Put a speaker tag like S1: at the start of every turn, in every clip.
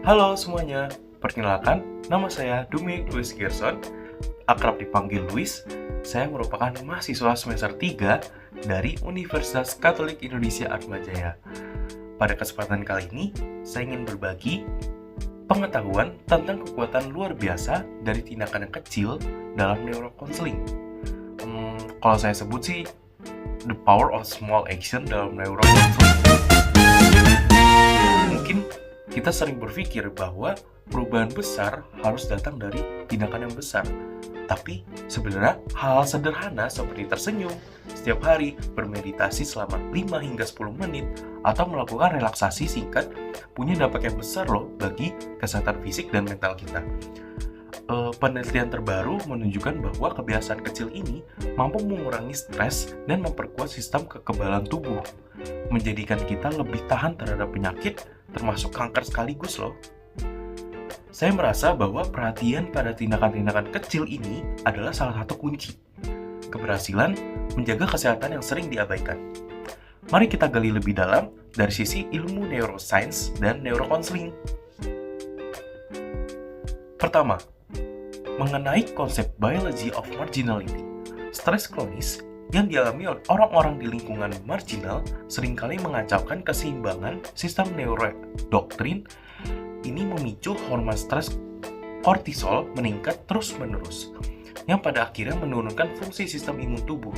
S1: Halo semuanya, perkenalkan, nama saya Dumi Louis Gerson, akrab dipanggil Louis. Saya merupakan mahasiswa semester 3 dari Universitas Katolik Indonesia Atmajaya. Pada kesempatan kali ini, saya ingin berbagi pengetahuan tentang kekuatan luar biasa dari tindakan yang kecil dalam neurocounseling. Kalau saya sebut sih, the power of small action dalam neurocounseling. Mungkin kita sering berpikir bahwa perubahan besar harus datang dari tindakan yang besar. Tapi sebenarnya hal sederhana seperti tersenyum setiap hari, bermeditasi selama 5 hingga 10 menit, atau melakukan relaksasi singkat punya dampak yang besar loh bagi kesehatan fisik dan mental kita. Penelitian terbaru menunjukkan bahwa kebiasaan kecil ini mampu mengurangi stres dan memperkuat sistem kekebalan tubuh, menjadikan kita lebih tahan terhadap penyakit, termasuk kanker sekaligus loh. Saya merasa bahwa perhatian pada tindakan-tindakan kecil ini adalah salah satu kunci keberhasilan menjaga kesehatan yang sering diabaikan. Mari kita gali lebih dalam dari sisi ilmu neuroscience dan neurocounseling. Pertama, mengenai konsep biology of marginality. Stres kronis yang dialami oleh orang-orang di lingkungan marginal seringkali mengacaukan keseimbangan sistem neuroendokrin. Ini memicu hormon stres kortisol meningkat terus-menerus, yang pada akhirnya menurunkan fungsi sistem imun tubuh.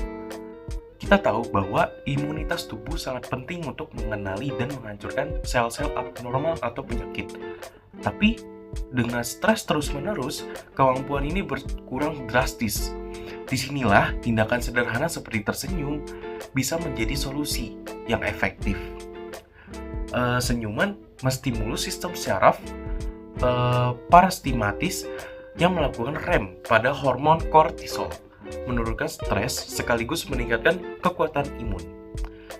S1: Kita tahu bahwa imunitas tubuh sangat penting untuk mengenali dan menghancurkan sel-sel abnormal atau penyakit. Tapi dengan stres terus-menerus, kemampuan ini berkurang drastis. Disinilah tindakan sederhana seperti tersenyum bisa menjadi solusi yang efektif. Senyuman menstimulus sistem syaraf parasimpatis yang melakukan rem pada hormon kortisol, menurunkan stres sekaligus meningkatkan kekuatan imun.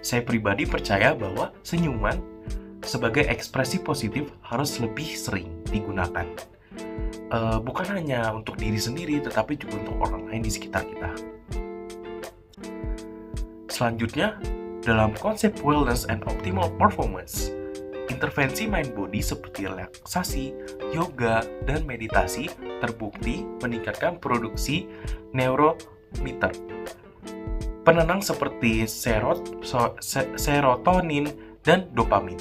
S1: Saya pribadi percaya bahwa senyuman sebagai ekspresi positif harus lebih sering digunakan. Bukan hanya untuk diri sendiri, tetapi juga untuk orang lain di sekitar kita. Selanjutnya, dalam konsep wellness and optimal performance, intervensi mind body seperti relaksasi, yoga, dan meditasi terbukti meningkatkan produksi neurotransmitter penenang seperti serotonin dan dopamin.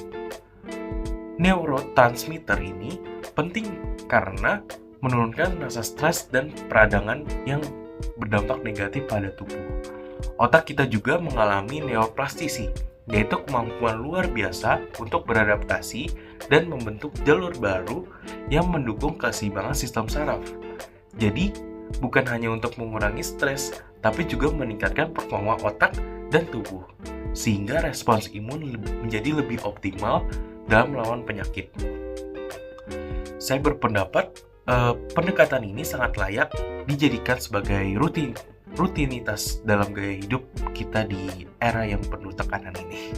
S1: Neurotransmitter ini penting karena menurunkan rasa stres dan peradangan yang berdampak negatif pada tubuh. Otak kita juga mengalami neuroplastisi, yaitu kemampuan luar biasa untuk beradaptasi dan membentuk jalur baru yang mendukung keseimbangan sistem saraf. Jadi, bukan hanya untuk mengurangi stres, tapi juga meningkatkan performa otak dan tubuh, sehingga respons imun menjadi lebih optimal dalam melawan penyakit. Saya berpendapat pendekatan ini sangat layak dijadikan sebagai rutinitas dalam gaya hidup kita di era yang penuh tekanan ini.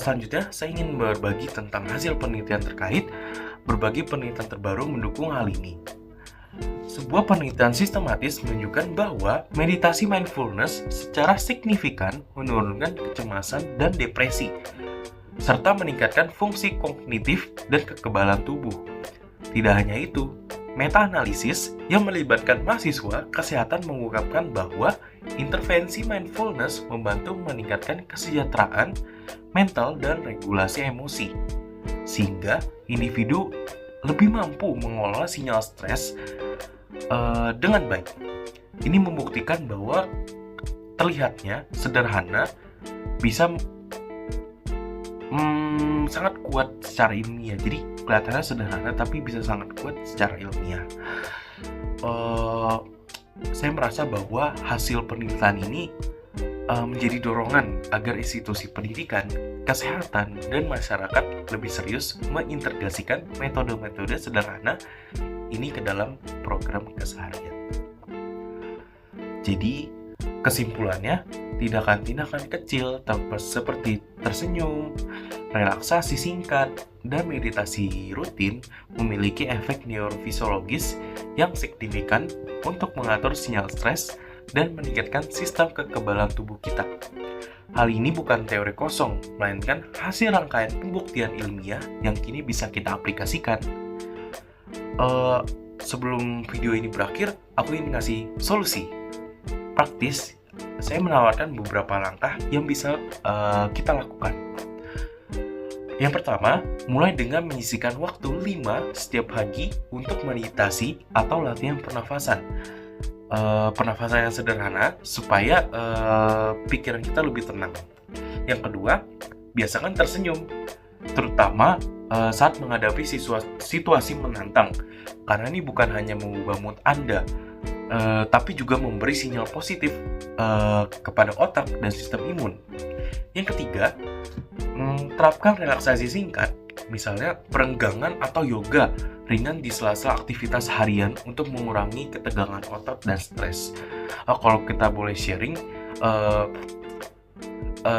S1: Selanjutnya, saya ingin berbagi tentang hasil penelitian terkait. Berbagai penelitian terbaru mendukung hal ini. Sebuah penelitian sistematis menunjukkan bahwa meditasi mindfulness secara signifikan menurunkan kecemasan dan depresi, serta meningkatkan fungsi kognitif dan kekebalan tubuh. Tidak hanya itu, meta-analisis yang melibatkan mahasiswa kesehatan mengungkapkan bahwa intervensi mindfulness membantu meningkatkan kesejahteraan mental dan regulasi emosi, sehingga individu lebih mampu mengelola sinyal stres dengan baik. Ini membuktikan bahwa terlihatnya sederhana bisa sangat kuat secara ilmiah. Jadi kelihatannya sederhana tapi bisa sangat kuat secara ilmiah. Saya merasa bahwa hasil penelitian ini menjadi dorongan agar institusi pendidikan, kesehatan, dan masyarakat lebih serius mengintegrasikan metode-metode sederhana ini ke dalam program keseharian. Jadi, kesimpulannya, tindakan-tindakan kecil seperti tersenyum, relaksasi singkat, dan meditasi rutin memiliki efek neurofisiologis yang signifikan untuk mengatur sinyal stres dan meningkatkan sistem kekebalan tubuh kita. Hal ini bukan teori kosong, melainkan hasil rangkaian pembuktian ilmiah yang kini bisa kita aplikasikan. Sebelum video ini berakhir, aku ingin ngasih solusi praktis. Saya menawarkan beberapa langkah yang bisa kita lakukan. Yang pertama, mulai dengan menyisihkan waktu 5 setiap pagi untuk meditasi atau latihan pernafasan. Pernafasan yang sederhana supaya pikiran kita lebih tenang. Yang kedua, biasakan tersenyum, terutama saat menghadapi situasi menantang, karena ini bukan hanya mengubah mood Anda, tapi juga memberi sinyal positif kepada otak dan sistem imun. Yang ketiga, terapkan relaksasi singkat, misalnya perenggangan atau yoga ringan di sela-sela aktivitas harian untuk mengurangi ketegangan otot dan stres. Kalau kita boleh sharing,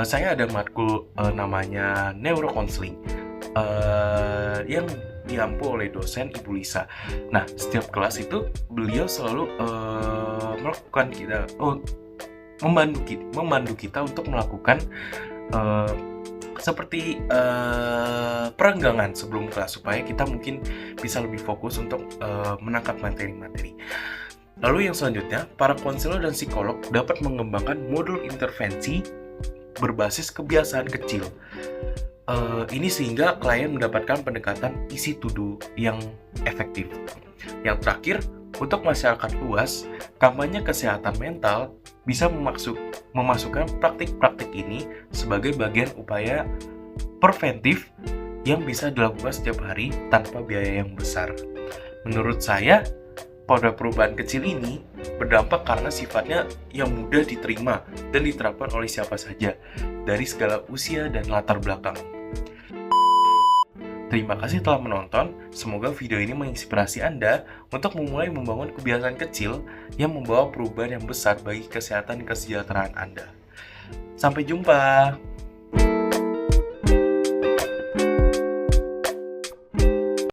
S1: saya ada matkul namanya neurocounseling yang diampu oleh dosen Ibu Lisa. Nah, setiap kelas itu beliau selalu melakukan memandu kita untuk melakukan seperti perenggangan sebelum kelas supaya kita mungkin bisa lebih fokus untuk menangkap materi-materi. Lalu yang selanjutnya, para konselor dan psikolog dapat mengembangkan modul intervensi berbasis kebiasaan kecil. Ini sehingga klien mendapatkan pendekatan easy to do yang efektif. Yang terakhir, untuk masyarakat luas, kampanye kesehatan mental bisa memasukkan praktik-praktik ini sebagai bagian upaya preventif yang bisa dilakukan setiap hari tanpa biaya yang besar. Menurut saya, pada perubahan kecil ini berdampak karena sifatnya yang mudah diterima dan diterapkan oleh siapa saja dari segala usia dan latar belakang. Terima kasih telah menonton. Semoga video ini menginspirasi Anda untuk memulai membangun kebiasaan kecil yang membawa perubahan yang besar bagi kesehatan dan kesejahteraan Anda. Sampai jumpa.